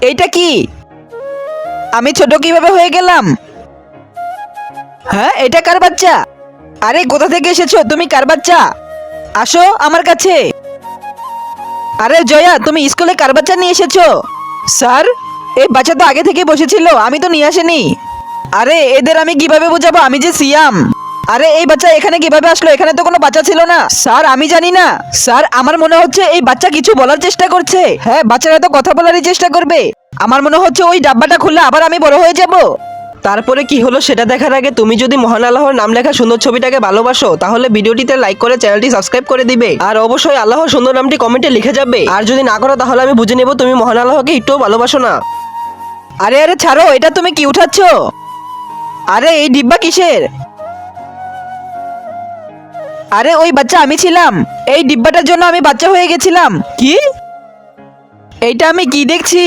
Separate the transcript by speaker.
Speaker 1: এইটা কি? আমি ছোট কিভাবে হয়ে গেলাম? হ্যাঁ, এটা কার বাচ্চা? আরে কোথা থেকে এসেছো? তুমি কার বাচ্চা? আসো আমার কাছে। আরে জয়া, তুমি স্কুলে কার বাচ্চা নিয়ে এসেছো? স্যার, এই বাচ্চা তো আগে থেকে বসেছিল, আমি তো নিয়ে আসিনি। আরে এদের আমি কিভাবে বোঝাবো আমি যে সিয়াম? আরে এই বাচ্চা এখানে কিভাবে আসলো? এখানে তো কোনো বাচ্চা ছিল না। স্যার আমি জানি না। স্যার আমার মনে হচ্ছে এই বাচ্চা কিছু বলার চেষ্টা করছে। হ্যাঁ, বাচ্চারা তো কথা বলারই চেষ্টা করবে। আমার মনে হচ্ছে ওই ডাব্বাটা খুললে আবার আমি বড় হয়ে যাব।
Speaker 2: তারপরে কি হলো সেটা দেখার আগে তুমি যদি মহান আল্লাহর নাম লেখা সুন্দর ছবিটাকে ভালোবাসো তাহলে ভিডিওটিতে লাইক করে চ্যানেলটি সাবস্ক্রাইব করে দিবে, আর অবশ্যই আল্লাহর সুন্দর নামটি কমেন্টে লিখে যাবে। আর যদি না করো তাহলে আমি বুঝে নেব তুমি মহান আল্লাহকে একটুও ভালোবাসো না।
Speaker 1: আরে আরে ছাড়ো, এটা তুমি কি উঠাচ্ছ? আরে এই ডিব্বা কিসের? আরে ওই বাচ্চা আমি ছিলাম। এই ডিব্বাটার জন্য আমি বাচ্চা হয়ে গেছিলাম। কি? এইটা আমি কি দেখছি?